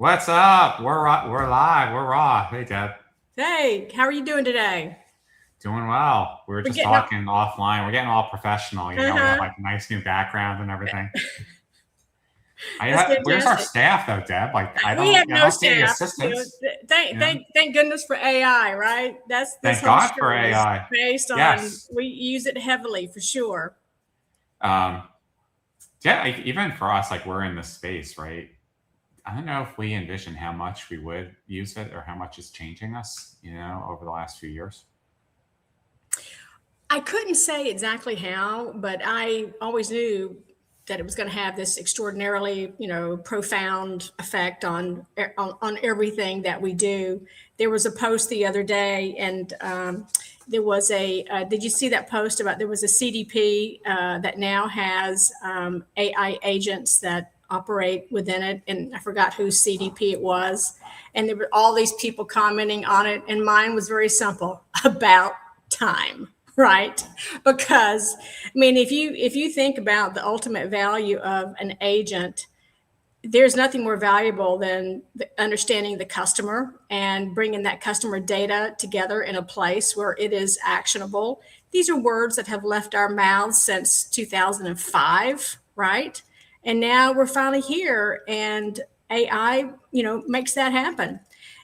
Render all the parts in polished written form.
What's up? We're live. We're raw. Hey, Deb. Hey, how are you doing today? Doing well. We were We're just getting up. talking offline. We're getting all professional. We have Uh-huh. like a nice new background and everything. That's Where's our fantastic. staff though, Deb? Like We have I no don't see any staff. assistants. Thank You know, thank thank goodness for AI, right? That's this thank whole God for show is AI. based on Yes. we use it heavily for sure. Um, yeah. Like, even for us, like we're in this space, right? I don't know if we envision how much we would use it or how much it's changing us. Over the last few years. I couldn't say exactly how, but I always knew that it was going to have this extraordinarily, profound effect on everything that we do. There was a post the other day, and there was a. Did you see that post about there was a CDP that now has AI agents that operate within it, and I forgot whose CDP it was, and there were all these people commenting on it, and mine was very simple: about time, right? Because I mean, if you think about the ultimate value of an agent, there's nothing more valuable than understanding the customer and bringing that customer data together in a place where it is actionable. These are words that have left our mouths since 2005, right? And now we're finally here, and AI, makes that happen.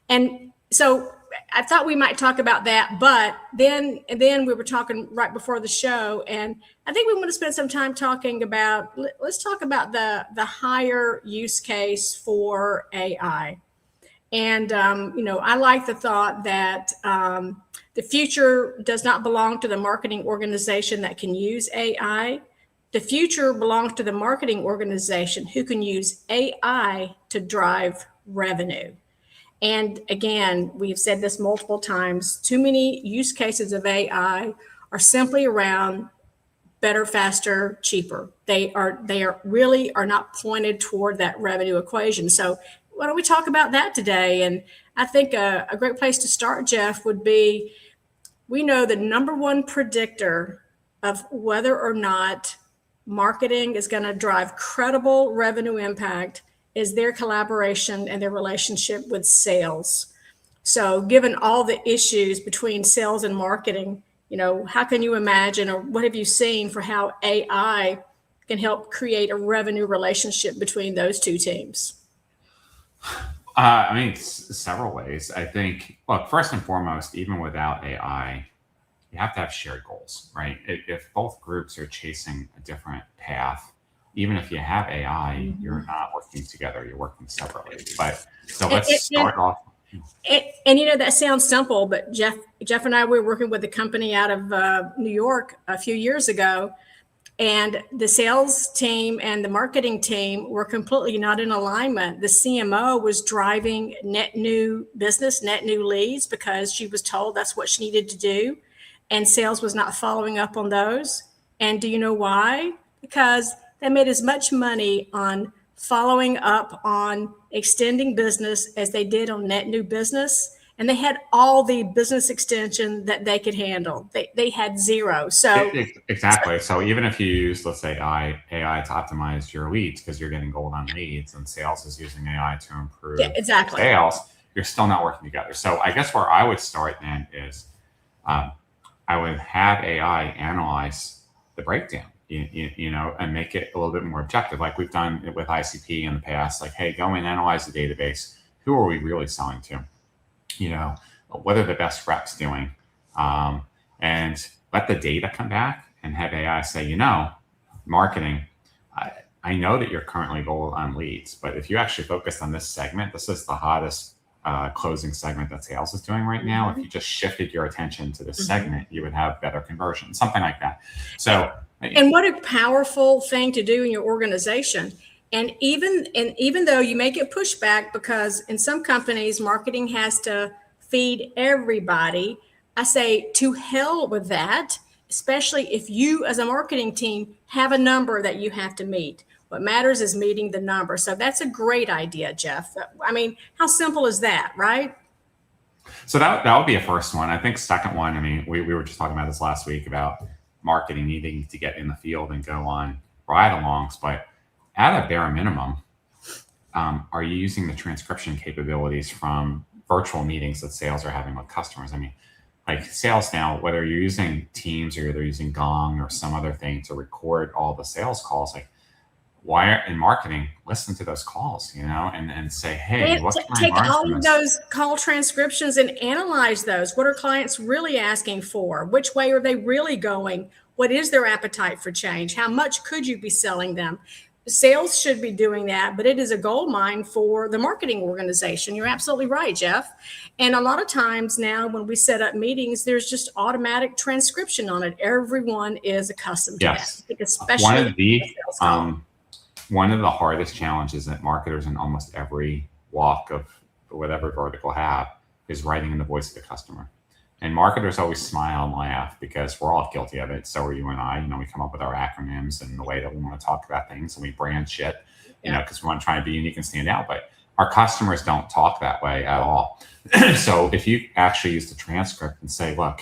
And so I thought we might talk about that, but then we were talking right before the show, and I think we want to spend some time talking about. Let's talk about the higher use case for AI. And I like the thought that the future does not belong to the marketing organization that can use AI. The future belongs to the marketing organization who can use AI to drive revenue. And again, we've said this multiple times, too many use cases of AI are simply around better, faster, cheaper. They are really are not pointed toward that revenue equation. So why don't we talk about that today? And I think a great place to start, Jeff, would be we know the number one predictor of whether or not marketing is going to drive credible revenue impact is their collaboration and their relationship with sales. So, given all the issues between sales and marketing, how can you imagine or what have you seen for how AI can help create a revenue relationship between those two teams? I mean, several ways. I think, look, first and foremost, even without AI, you have to have shared goals, right? If both groups are chasing a different path, even if you have AI, you're not working together, you're working separately. But so And, let's and, start off. and that sounds simple, but Jeff and I were working with a company out of New York a few years ago, and the sales team and the marketing team were completely not in alignment. The CMO was driving net new business, net new leads because she was told that's what she needed to do. And sales was not following up on those. And do you know why? Because they made as much money on following up on extending business as they did on net new business. And they had all the business extension that they could handle. They had zero. Exactly. So even if you use, let's say, AI to optimize your leads because you're getting gold on leads, and sales is using AI to Yeah, improve exactly. sales, you're still not working together. So I guess where I would start then is um, I would have AI analyze the breakdown, and make it a little bit more objective, like we've done it with ICP in the past. Like, hey, go and analyze the database. Who are we really selling to? You know, what are the best reps doing? Um, and let the data come back and have AI say, marketing, I know that you're currently gold on leads, but if you actually focused on this segment, this is the hottest closing segment that sales is doing right now. If you just shifted your attention to this segment, you would have better conversion, something like that. So, and what a powerful thing to do in your organization. And even though you may get pushback because in some companies marketing has to feed everybody, I say to hell with that, especially if you as a marketing team have a number that you have to meet. What matters is meeting the number. So that's a great idea, Jeff. I mean, how simple is that, right? So that would be a first one. I think second one, I mean, we were just talking about this last week about marketing needing to get in the field and go on ride alongs, but at a bare minimum, are you using the transcription capabilities from virtual meetings that sales are having with customers? I mean, like sales now, whether you're using Teams or they're using Gong or some other thing to record all the sales calls, like why are, in marketing, listen to those calls, and say, hey, what can I take learn all from of this? those call transcriptions and analyze those. What are clients really asking for? Which way are they really going? What is their appetite for change? How much could you be selling them? Sales should be doing that, but it is a gold mine for the marketing organization. You're absolutely right, Jeff. And a lot of times now when we set up meetings, there's just automatic transcription on it. Everyone is accustomed to Yes. that, especially One of the hardest challenges that marketers in almost every walk of whatever vertical have is writing in the voice of the customer. And marketers always smile and laugh because we're all guilty of it. So are you and I. We come up with our acronyms and the way that we want to talk about things, and we brand shit, because we want to try and be unique and stand out. But our customers don't talk that way at all. So if you actually use the transcript and say, look,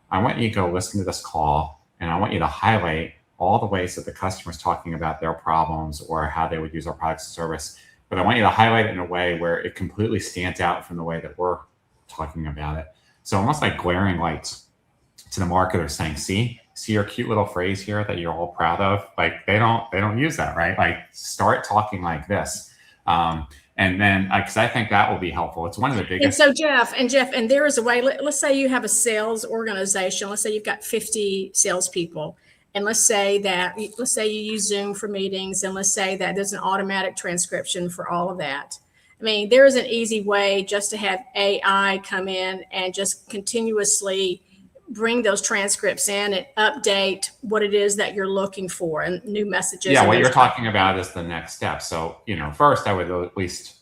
I want you to go listen to this call, and I want you to highlight all the ways that the customer's talking about their problems or how they would use our products and service. But I want you to highlight it in a way where it completely stands out from the way that we're talking about it. So almost like glaring lights to the marketer saying, see your cute little phrase here that you're all proud of. Like they don't use that, right? Like start talking like this. And then, because I think that will be helpful. It's one of the biggest. And so Jeff, and there is a way, let's say you have a sales organization. Let's say you've got 50 salespeople. And let's say you use Zoom for meetings, and let's say that there's an automatic transcription for all of that. I mean, there is an easy way just to have AI come in and just continuously bring those transcripts in and update what it is that you're looking for and new messages. Yeah, what you're talking about is the next step. So, first I would at least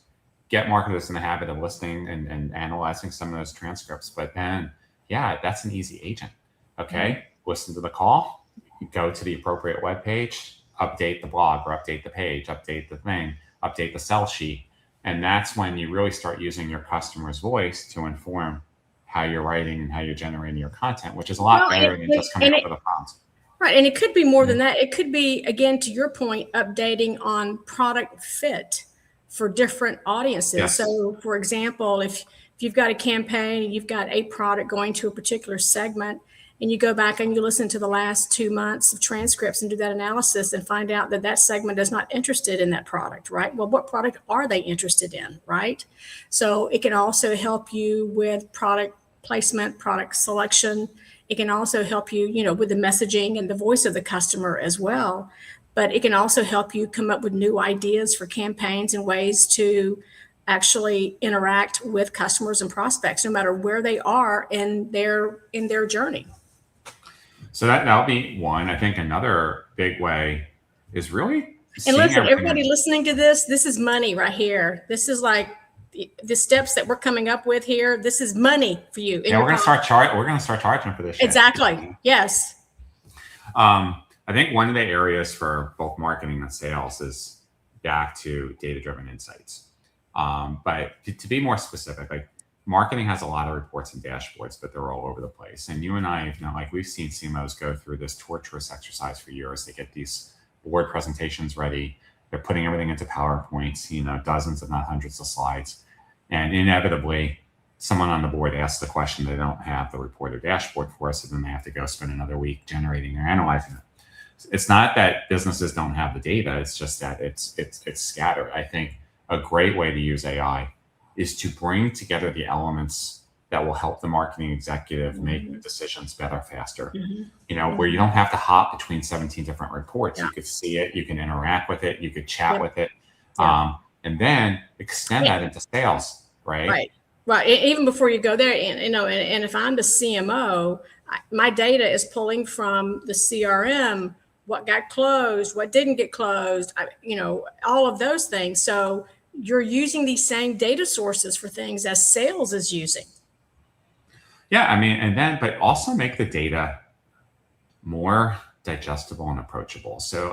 get marketers in the habit of listening and analyzing some of those transcripts. But then, that's an easy agent. Okay, Listen to the call, go to the appropriate web page, update the blog or update the page, update the thing, update the sell sheet. And that's when you really start using your customer's voice to inform how you're writing and how you're generating your content, which is a lot better than just coming up with a prompt. Right. And it could be more than that. It could be, again, to your point, updating on product fit for different audiences. Yes. So, for example, if you've got a campaign and you've got a product going to a particular segment, and you go back and you listen to the last 2 months of transcripts and do that analysis and find out that segment is not interested in that product, right? Well, what product are they interested in, right? So it can also help you with product placement, product selection. It can also help you, with the messaging and the voice of the customer as well. But it can also help you come up with new ideas for campaigns and ways to actually interact with customers and prospects, no matter where they are in their journey. So that'll be one. I think another big way is really. And listen, everybody listening to this is money right here. This is like the steps that we're coming up with here. This is money for you. Yeah, we're going to start charging for this shit. Exactly. Yes. I think one of the areas for both marketing and sales is back to data-driven insights. But to be more specific, like marketing has a lot of reports and dashboards, but they're all over the place. And you and I, we've seen CMOs go through this torturous exercise for years. They get these board presentations ready. They're putting everything into PowerPoints, dozens, if not hundreds of slides. And inevitably, someone on the board asks the question, they don't have the report or dashboard for us, and then they have to go spend another week generating or analyzing it. It's not that businesses don't have the data. It's just that it's scattered. I think a great way to use AI is to bring together the elements that will help the marketing executive make the decisions better, faster. Where you don't have to hop between 17 different reports. You could see it, you can interact with it, you could chat with it, and then extend that into sales, right? Right. Even before you go there, and if I'm the CMO, my data is pulling from the CRM, what got closed, what didn't get closed, all of those things. So you're using these same data sources for things as sales is using. Yeah, but also make the data more digestible and approachable. So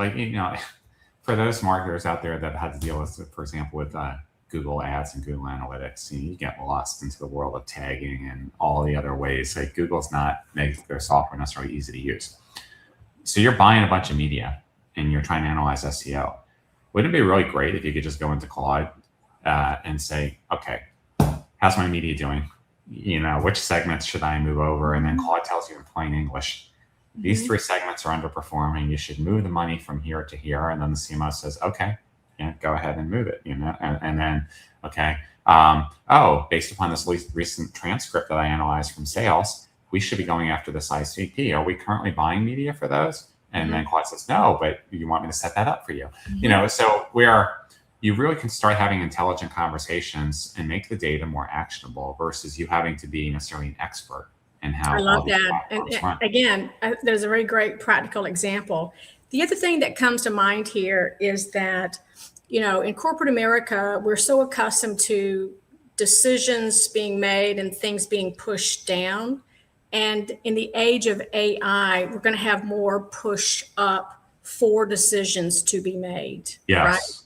for those marketers out there that had to deal with, for example, with Google Ads and Google Analytics, you get lost into the world of tagging and all the other ways. Like Google's not making their software necessarily easy to use. So you're buying a bunch of media and you're trying to analyze SEO. Wouldn't it be really great if you could just go into Claude and say, okay, how's my media doing? Which segments should I move over? And then Claude tells you in plain English, these 3 segments are underperforming. You should move the money from here to here. And then the CMO says, okay, go ahead and move it, and then, okay. Based upon this recent transcript that I analyzed from sales, we should be going after this ICP. Are we currently buying media for those? And then Claude says, no, but you want me to set that up for you. So you really can start having intelligent conversations and make the data more actionable versus you having to be necessarily an expert in how. I love that. And again, there's a very great practical example. The other thing that comes to mind here is that, in corporate America, we're so accustomed to decisions being made and things being pushed down. And in the age of AI, we're going to have more push up for decisions to be made. Yes. Right?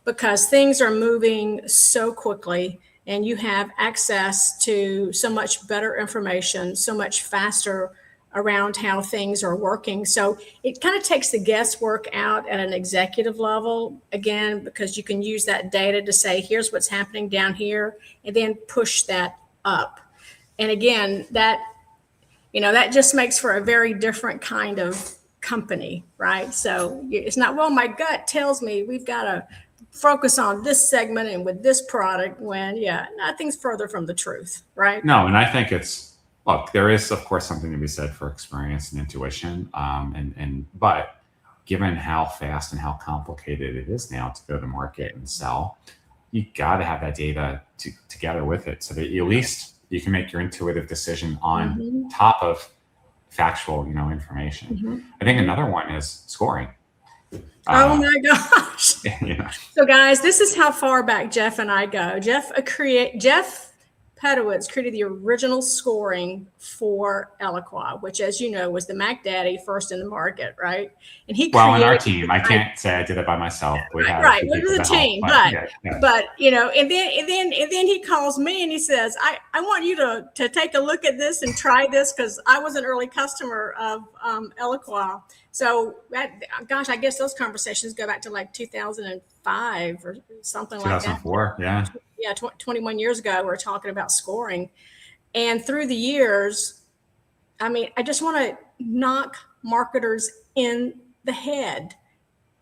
Because things are moving so quickly and you have access to so much better information, so much faster around how things are working. So it kind of takes the guesswork out at an executive level, again, because you can use that data to say, here's what's happening down here, and then push that up. And again, that just makes for a very different kind of company, right? So it's not, well, my gut tells me we've got to focus on this segment and with this product when, nothing's further from the truth, right? No, and I think look, there is, of course, something to be said for experience and intuition. But given how fast and how complicated it is now to go to market and sell, you got to have that data together with it so that at least you can make your intuitive decision on top of factual, information. I think another one is scoring. Oh my gosh. So guys, this is how far back Jeff and I go. Jeff Pedowitz created the original scoring for Eloqua, which, as you know, was the Mac Daddy first in the market, right? And he in our team, I can't say I did it by myself. Right, it was a team, but and then he calls me and he says, I want you to take a look at this and try this because I was an early customer of Eloqua. So I guess those conversations go back to like 2005 or something like that. 2004, yeah. Yeah, 21 years ago, we were talking about scoring. And through the years, I just want to knock marketers in the head.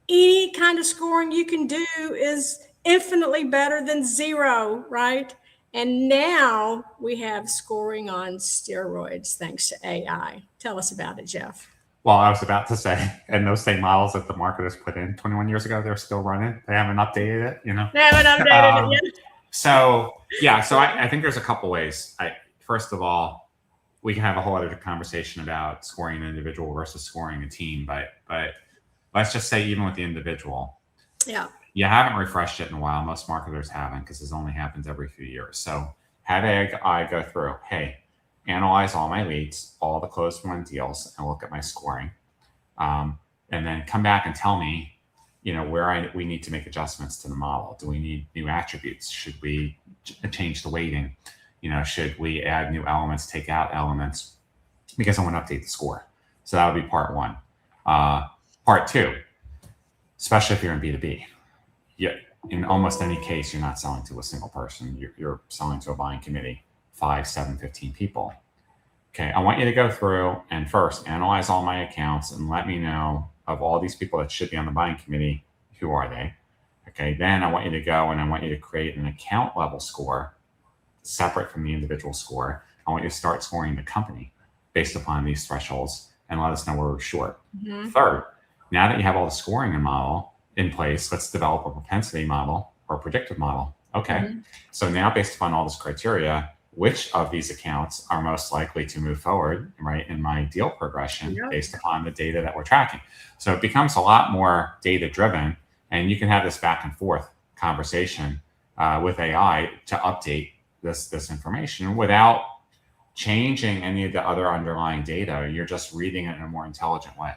Any kind of scoring you can do is infinitely better than zero, right? And now we have scoring on steroids thanks to AI. Tell us about it, Jeff. Well, I was about to say, and those same models that the marketers put in 21 years ago, they're still running. They haven't updated it, They haven't updated it yet. So I think there's a couple ways. First of all, we can have a whole other conversation about scoring an individual versus scoring a team. But let's just say even with the individual, you haven't refreshed it in a while. Most marketers haven't because this only happens every few years. So have AI go through, hey, analyze all my leads, all the closed won deals, and look at my scoring. And then come back and tell me, where we need to make adjustments to the model. Do we need new attributes? Should we change the weighting? Should we add new elements, take out elements? Because I want to update the score. So that would be part one. Part two, especially if you're in B2B. In almost any case, you're not selling to a single person. You're selling to a buying committee, 5, 7, 15 people. Okay, I want you to go through and first analyze all my accounts and let me know of all these people that should be on the buying committee, who are they? Okay, then I want you to go and I want you to create an account level score separate from the individual score. I want you to start scoring the company based upon these thresholds and let us know where we're short. Third, now that you have all the scoring and model in place, let's develop a propensity model or a predictive model. Okay, so now based upon all this criteria, which of these accounts are most likely to move forward, right, in my deal progression based upon the data that we're tracking. So it becomes a lot more data driven, and you can have this back and forth conversation with AI to update this information without changing any of the other underlying data. You're just reading it in a more intelligent way.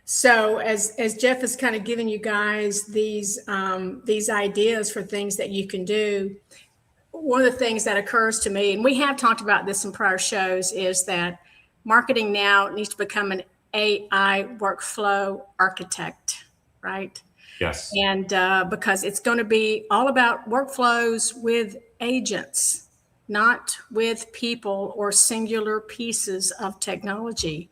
So as Jeff is kind of giving you guys these ideas for things that you can do, one of the things that occurs to me, and we have talked about this in prior shows, is that marketing now needs to become an AI workflow architect, right? Yes. And because it's going to be all about workflows with agents, not with people or singular pieces of technology.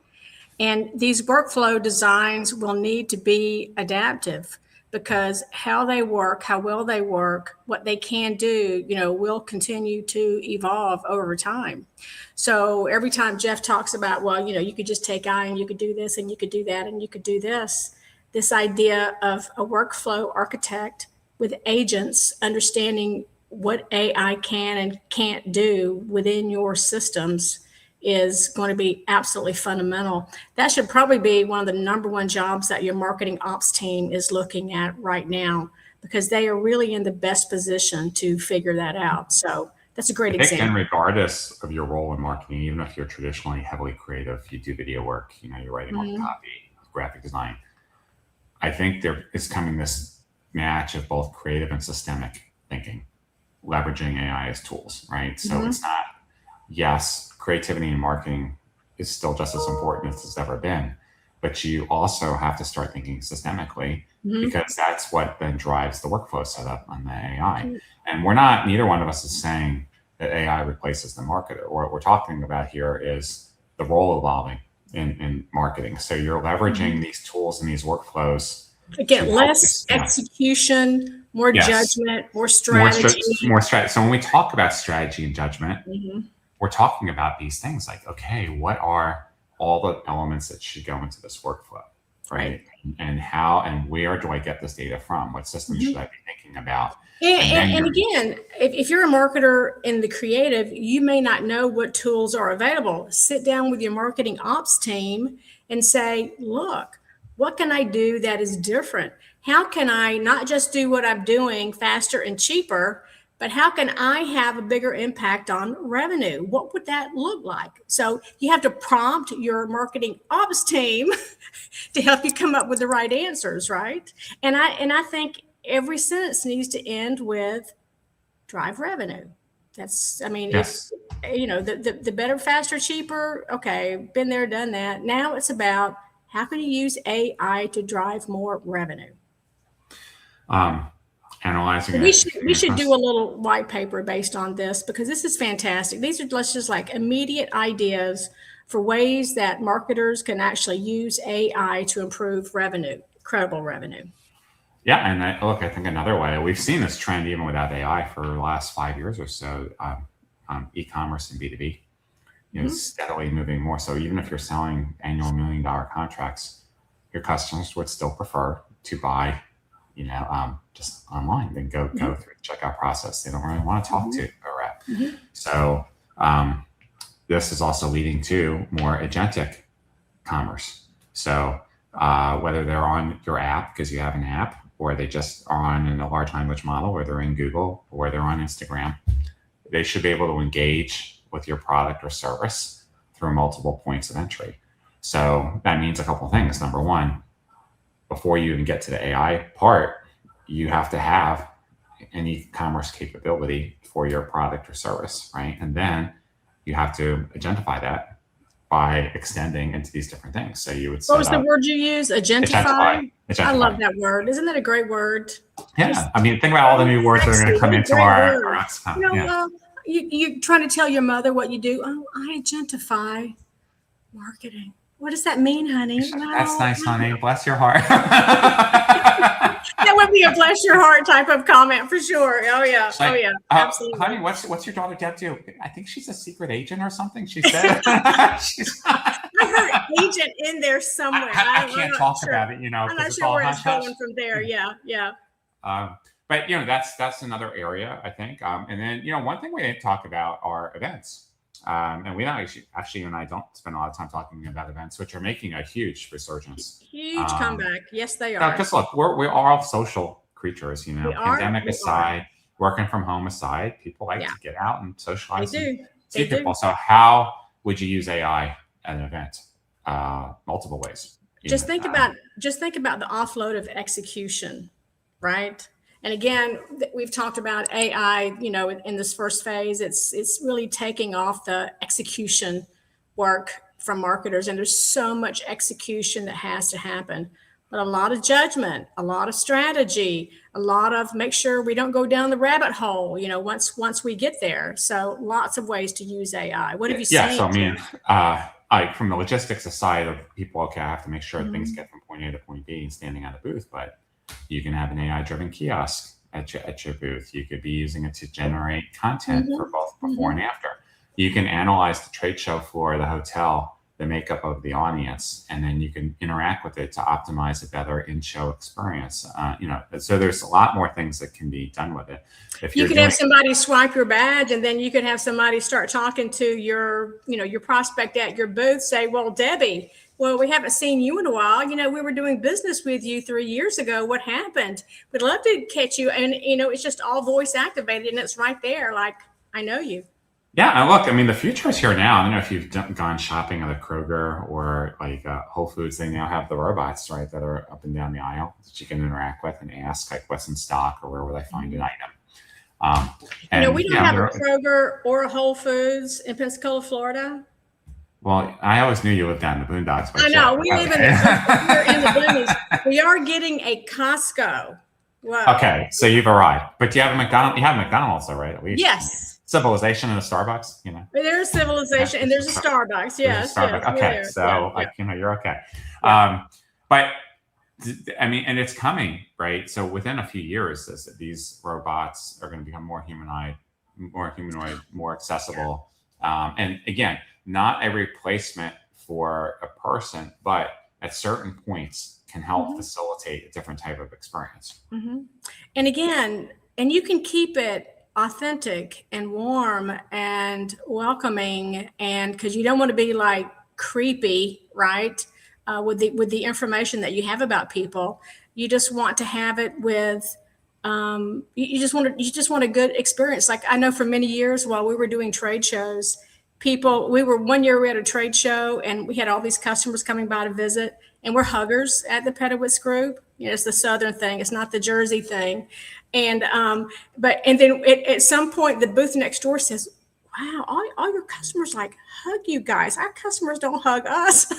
And these workflow designs will need to be adaptive because how they work, how well they work, what they can do, will continue to evolve over time. So every time Jeff talks about, well, you could just take I and you could do this and you could do that and you could do this idea of a workflow architect with agents understanding what AI can and can't do within your systems is going to be absolutely fundamental. That should probably be one of the number one jobs that your marketing ops team is looking at right now, because they are really in the best position to figure that out. So that's a great I think, and example. regardless of your role in marketing, even if you're traditionally heavily creative, you do video work, you're writing all the copy, graphic design. I think there is coming this match of both creative and systemic thinking, leveraging AI as tools, right? So it's not, yes, creativity in marketing is still just as important as it's ever been, but you also have to start thinking systemically because that's what then drives the workflow setup on the AI. And neither one of us is saying that AI replaces the marketer. What we're talking about here is the role evolving in marketing. So you're leveraging these tools and these workflows. Again, less execution, more judgment, more strategy. More strategy. So when we talk about strategy and judgment, we're talking about these things like, okay, what are all the elements that should go into this workflow, right? And how and where do I get this data from? What systems should I be thinking about? And again, if you're a marketer in the creative, you may not know what tools are available. Sit down with your marketing ops team and say, look, what can I do that is different? How can I not just do what I'm doing faster and cheaper, but how can I have a bigger impact on revenue? What would that look like? So you have to prompt your marketing ops team to help you come up with the right answers, right? And I think every sentence needs to end with drive revenue. That's, yes. if the better, faster, cheaper, okay, been there, done that. Now it's about how can you use AI to drive more revenue? Analyzing we should do a little white paper based on this, because this is fantastic. These are just like immediate ideas for ways that marketers can actually use AI to improve revenue, credible revenue. Yeah, and I think another way, we've seen this trend even without AI for the last 5 years or so, e-commerce and B2B, steadily moving more. So even if you're selling annual $1 million contracts, your customers would still prefer to buy, just online than go through the checkout process. They don't really want to talk to a rep. So this is also leading to more agentic commerce. So whether they're on your app because you have an app, or they just are on a large language model, or they're in Google, or they're on Instagram, they should be able to engage with your product or service through multiple points of entry. So that means a couple of things. Number one, before you even get to the AI part, you have to have an e-commerce capability for your product or service, right? And then you have to agentify that by extending into these different things. So you would set What was the word you used? Agentify? Agentify. I love that word. Isn't that a great word? Yeah. Think about all the new words that are going to come into our you're trying to tell your mother what you do. Oh, I agentify marketing. What does that mean, honey? That's nice, honey. Bless your heart. That would be a bless your heart type of comment for sure. Oh yeah. Absolutely. Honey, what's your daughter Deb do? I think she's a secret agent or something. She said. I heard agent in there somewhere. I can't talk about it, I'm not sure where it's going from there. Yeah. But that's another area, I think. And then one thing we didn't talk about are events. And we don't actually, you and I don't spend a lot of time talking about events, which are making a huge resurgence. Huge comeback. Yes, they are. Because look, we are all social creatures, pandemic aside, working from home aside, people like to get out and socialize and see people. So how would you use AI at an event? Multiple ways. Just think about the offload of execution, right? And again, we've talked about AI, in this first phase, it's really taking off the execution work from marketers. And there's so much execution that has to happen. but a lot of judgment, a lot of strategy, a lot of make sure we don't go down the rabbit hole, once we get there. So lots of ways to use AI. What have you Yeah. seen? So I mean, from the logistics side of people, okay, I have to make sure things get from point A to point B and standing at a booth, but you can have an AI-driven kiosk at your booth. You could be using it to generate content for both before and after. You can analyze the trade show floor, the hotel, the makeup of the audience, and then you can interact with it to optimize a better in-show experience. So there's a lot more things that can be done with it. If you could have somebody swipe your badge, and then you could have somebody start talking to your prospect at your booth, say, well, Debbie, well, we haven't seen you in a while. We were doing business with you 3 years ago. What happened? We'd love to catch you. And, it's just all voice activated, and it's right there. Like, I know you. Yeah, and look, I mean, the future is here now. I don't know if you've gone shopping at a Kroger or like Whole Foods. They now have the robots, right, that are up and down the aisle that you can interact with and ask, like, what's in stock or where will I find an item. We don't have a Kroger or a Whole Foods in Pensacola, Florida. Well, I always knew you lived down in the boondocks. I know. We live in the boonies. We are getting a Costco. Wow. Okay, so you've arrived. But do you have a McDonald's? You have McDonald's, though, right? At least. Yes. Civilization and a Starbucks, There's civilization and there's a Starbucks. Yes. Starbucks. Yes, okay, so you're okay. Yeah. But I mean, and it's coming, right? So within a few years, these robots are going to become more humanoid, more accessible. And again, not a replacement for a person, but at certain points can help facilitate a different type of experience. And again, you can keep it authentic and warm and welcoming, and because you don't want to be like creepy, right? With the information that you have about people, you just want to have it with. You just want a good experience. Like I know for many years while we were doing trade shows, we were at a trade show and we had all these customers coming by to visit, and we're huggers at the Pedowitz group. It's the Southern thing. It's not the Jersey thing. And then at some point the booth next door says, wow, all your customers like hug you guys. Our customers don't hug us.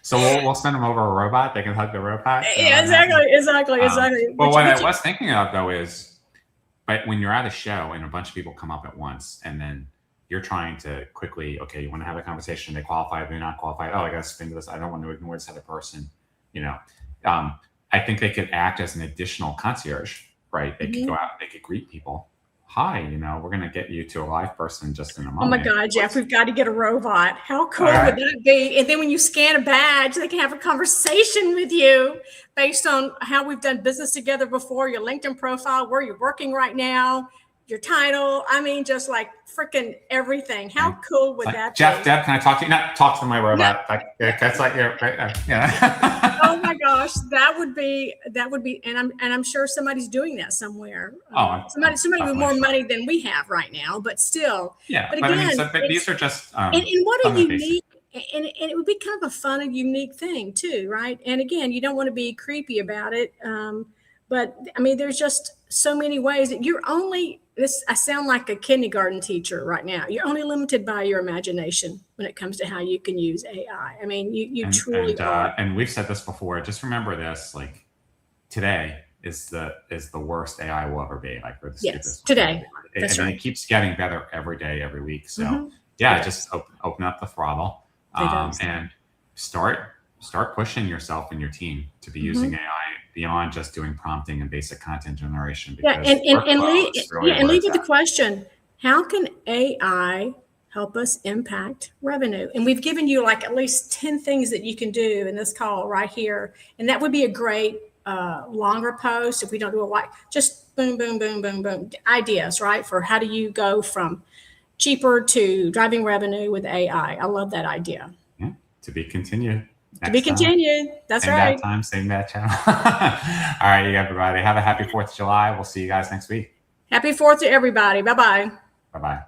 So we'll send them over a robot. They can hug the robot. Yeah, exactly. Well, what I was thinking of though is, but when you're at a show and a bunch of people come up at once, and then you're trying to quickly, okay, you want to have a conversation. They qualify, they're not qualified. Oh, I got to spin to this. I don't want to ignore this other person. I think they could act as an additional concierge, right? They could go out, they could greet people. Hi, we're going to get you to a live person just in a moment. Oh my God, Jeff, we've got to get a robot. How cool would that be? And then when you scan a badge, they can have a conversation with you based on how we've done business together before, your LinkedIn profile, where you're working right now, your title. I mean, just like freaking everything. How cool would that be? Jeff, Deb, can I talk to you? Not talk to my robot. No. That's like, yeah. Oh my gosh, that would be, and I'm sure somebody's doing that somewhere. Somebody with more money than we have right now, but still. Yeah, but again, but these are just. And what a unique, and it would be kind of a fun and unique thing too, right? And again, you don't want to be creepy about it, but I mean, there's just so many ways that I sound like a kindergarten teacher right now. You're only limited by your imagination when it comes to how you can use AI. I mean, you truly are. And we've said this before. Just remember this: like today is the worst AI will ever be. Like we're the stupidest. Today. That's right. It keeps getting better every day, every week. So just open up the throttle and start pushing yourself and your team to be using AI beyond just doing prompting and basic content generation. And leave with the question, how can AI help us impact revenue? And we've given you like at least 10 things that you can do in this call right here. And that would be a great longer post if we don't do a just boom, boom, boom, boom, boom, ideas, right? For how do you go from cheaper to driving revenue with AI? I love that idea. Yeah, to be continued. To be continued. That's same right. Same time, same bad channel. All right, everybody. Have a happy 4th of July. We'll see you guys next week. Happy 4th to everybody. Bye-bye. Bye-bye.